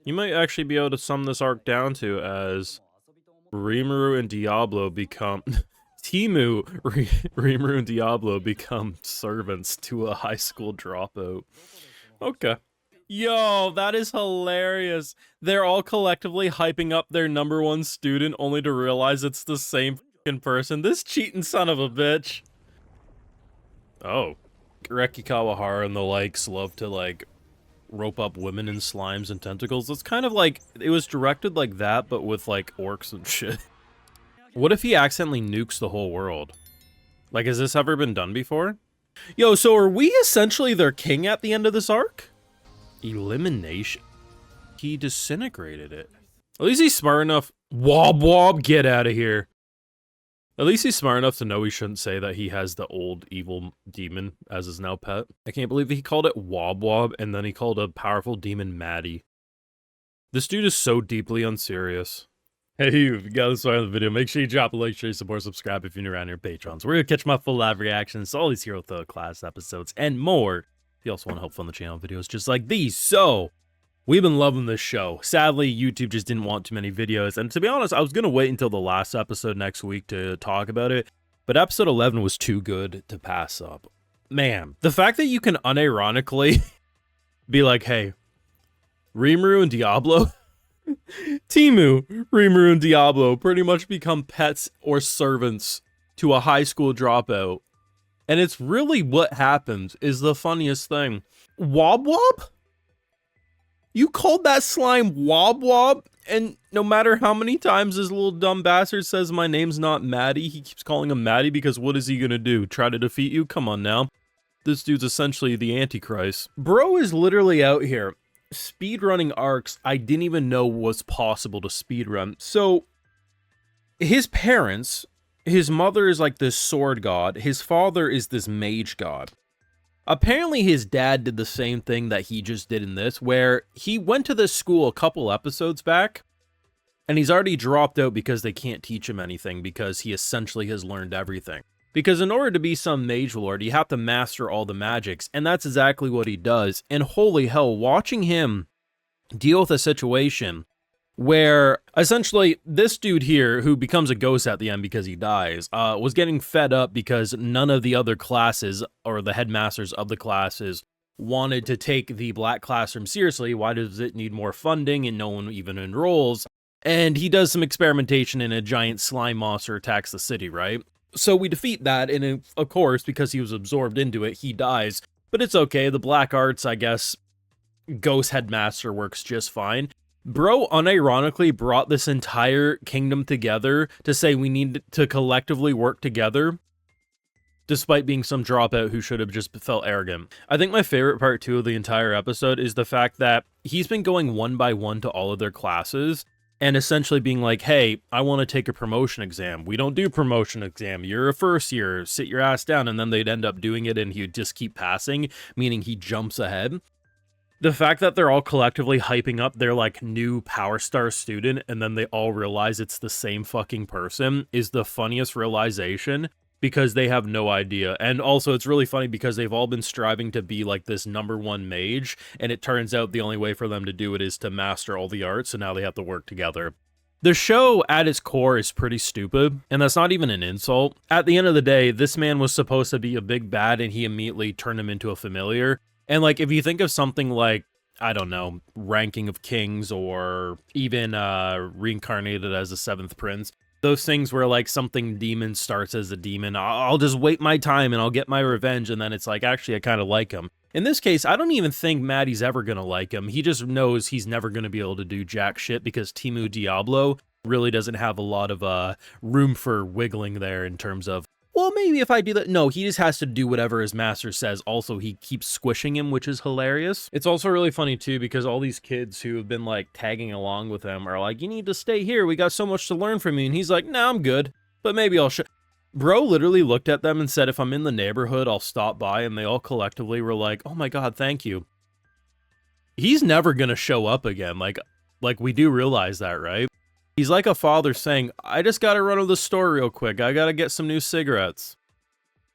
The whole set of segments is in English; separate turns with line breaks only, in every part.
You might actually be able to sum this arc down to as Rimuru and Diablo become Rimuru and Diablo become servants to a high school dropout. Okay. Yo, that is hilarious. They're all collectively hyping up their #1 student only to realize it's the same fucking person. This cheating son of a bitch. Oh. Reki Kawahara and the likes love to, like, rope up women in slimes and tentacles. It's kind of like, it was directed like that, but with, like, orcs and shit. What if he accidentally nukes the whole world? Like, has this ever been done before? Yo, so are we essentially their king at the end of this arc? Elimination. He disintegrated it. At least he's smart enough. Wob wob, get out of here. At least he's smart enough to know he shouldn't say that he has the old evil demon as his now pet. I can't believe he called it Wob Wob and then he called a powerful demon Maddie. This dude is so deeply unserious. Hey, if you got this far in the video, make sure you drop a like, share, support, subscribe if you're new around here, Patrons. We're gonna catch my full live reactions, all these Hero Thug class episodes, and more. If you also want to help fund the channel, videos just like these. So, we've been loving this show. Sadly, YouTube just didn't want too many videos, and to be honest, I was gonna wait until the last episode next week to talk about it, but episode 11 was too good to pass up. Man, the fact that you can unironically be like, hey, Rimuru and Diablo... Temu, Rimuru, and Diablo pretty much become pets or servants to a high school dropout. And it's really what happens is the funniest thing. Wob Wob? You called that slime Wob Wob? And no matter how many times this little dumb bastard says my name's not Maddie, he keeps calling him Maddie because what is he gonna do? Try to defeat you? Come on now. This dude's essentially the Antichrist. Bro is literally out here speedrunning arcs I didn't even know was possible to speedrun. So, his parents, his mother is like this sword god, his father is this mage god. Apparently his dad did the same thing that he just did in this, where he went to this school a couple episodes back, and he's already dropped out because they can't teach him anything, because he essentially has learned everything. Because in order to be some mage lord, you have to master all the magics, and that's exactly what he does. And holy hell, watching him deal with a situation where essentially this dude here, who becomes a ghost at the end because he dies, was getting fed up because none of the other classes, or the headmasters of the classes, wanted to take the black classroom seriously. Why does it need more funding and no one even enrolls? And he does some experimentation and a giant slime monster attacks the city, right? So we defeat that, and of course, because he was absorbed into it, he dies. But it's okay, the black arts, I guess, Ghost Headmaster works just fine. Bro unironically brought this entire kingdom together to say we need to collectively work together, despite being some dropout who should have just felt arrogant. I think my favorite part, too, of the entire episode is the fact that he's been going one by one to all of their classes, and essentially being like, hey, I want to take a promotion exam. We don't do promotion exam. You're a first year. Sit your ass down. And then they'd end up doing it and he'd just keep passing, meaning he jumps ahead. The fact that they're all collectively hyping up their, like, new Power Star student and then they all realize it's the same fucking person is the funniest realization, because they have no idea. And also, it's really funny because they've all been striving to be like this #1 mage, and it turns out the only way for them to do it is to master all the arts, so now they have to work together. The show, at its core, is pretty stupid, and that's not even an insult. At the end of the day, this man was supposed to be a big bad, and he immediately turned him into a familiar. And, like, if you think of something like, I don't know, Ranking of Kings, or even reincarnated as the 7th Prince, those things where, like, something demon starts as a demon, I'll just wait my time and I'll get my revenge, and then it's like, actually, I kind of like him. In this case, I don't even think Maddie's ever gonna like him. He just knows he's never gonna be able to do jack shit because Temu Diablo really doesn't have a lot of room for wiggling there in terms of, well, maybe if I do that. No, he just has to do whatever his master says. Also, he keeps squishing him, which is hilarious. It's also really funny, too, because all these kids who have been, like, tagging along with him are like, you need to stay here. We got so much to learn from you. And he's like, nah, I'm good. But maybe I'll Bro literally looked at them and said, if I'm in the neighborhood, I'll stop by. And they all collectively were like, oh my god, thank you. He's never gonna show up again. Like we do realize that, right? He's like a father saying, I just gotta run to the store real quick. I gotta get some new cigarettes.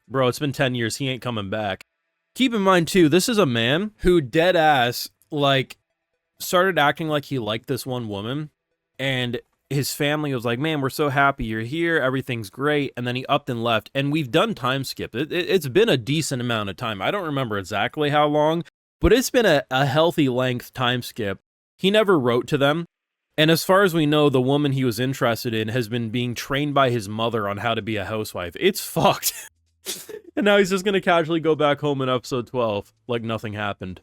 Bro, it's been 10 years. He ain't coming back. Keep in mind, too, this is a man who dead ass, like, started acting like he liked this one woman, and his family was like, man, we're so happy you're here, everything's great, and then he upped and left, and we've done time skip. It's been a decent amount of time. I don't remember exactly how long, but it's been a healthy length time skip. He never wrote to them, and as far as we know, the woman he was interested in has been being trained by his mother on how to be a housewife. It's fucked. And now he's just gonna casually go back home in episode 12, like nothing happened.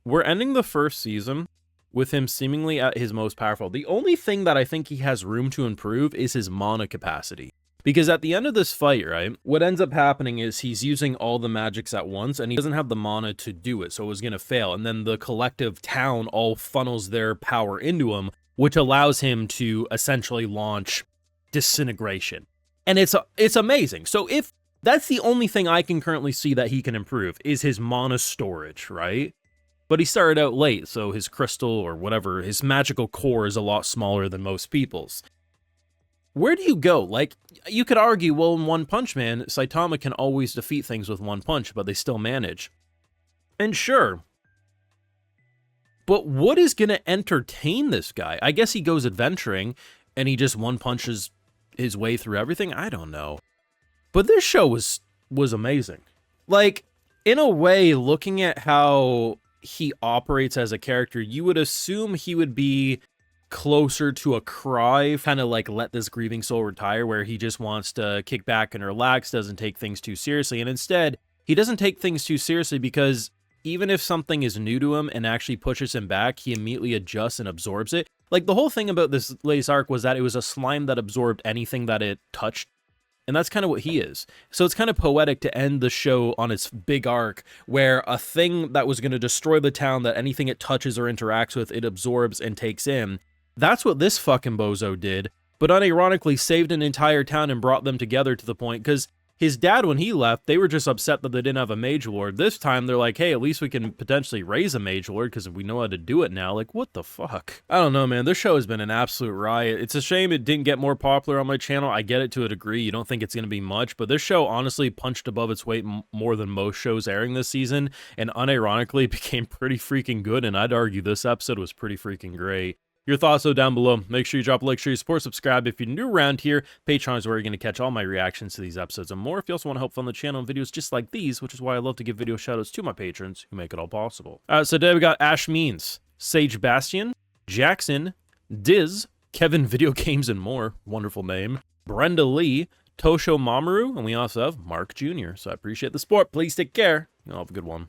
We're ending the first season with him seemingly at his most powerful. The only thing that I think he has room to improve is his mana capacity. Because at the end of this fight, right, what ends up happening is he's using all the magics at once, and he doesn't have the mana to do it, so it was going to fail. And then the collective town all funnels their power into him, which allows him to essentially launch disintegration. And it's amazing. So if that's the only thing I can currently see that he can improve, is his mana storage, right? But he started out late, so his crystal or whatever, his magical core is a lot smaller than most people's. Where do you go? Like, you could argue, well, in One Punch Man, Saitama can always defeat things with one punch, but they still manage. And sure. But what is going to entertain this guy? I guess he goes adventuring, and he just one punches his way through everything? I don't know. But this show was amazing. Like, in a way, looking at how he operates as a character, you would assume he would be closer to a Cry, kind of like Let This Grieving Soul Retire, where he just wants to kick back and relax, doesn't take things too seriously. And instead, he doesn't take things too seriously because even if something is new to him and actually pushes him back, he immediately adjusts and absorbs it. Like, the whole thing about this latest arc was that it was a slime that absorbed anything that it touched. And that's kind of what he is. So it's kind of poetic to end the show on its big arc, where a thing that was going to destroy the town, that anything it touches or interacts with, it absorbs and takes in. That's what this fucking bozo did, but unironically saved an entire town and brought them together to the point, because his dad, when he left, they were just upset that they didn't have a mage lord. This time, they're like, hey, at least we can potentially raise a mage lord, because we know how to do it now. Like, what the fuck? I don't know, man. This show has been an absolute riot. It's a shame it didn't get more popular on my channel. I get it to a degree. You don't think it's going to be much, but this show honestly punched above its weight more than most shows airing this season, and unironically became pretty freaking good, and I'd argue this episode was pretty freaking great. Your thoughts, though, down below. Make sure you drop a like, share your support, subscribe if you're new around here. Patreon is where you're going to catch all my reactions to these episodes and more. If you also want to help fund the channel and videos just like these, which is why I love to give video shoutouts to my patrons who make it all possible. So today we got Ash Means, Sage Bastion, Jackson, Diz, Kevin Video Games and More, wonderful name, Brenda Lee, Tosho Mamoru, and we also have Mark Jr. So I appreciate the support. Please take care. You'll have a good one.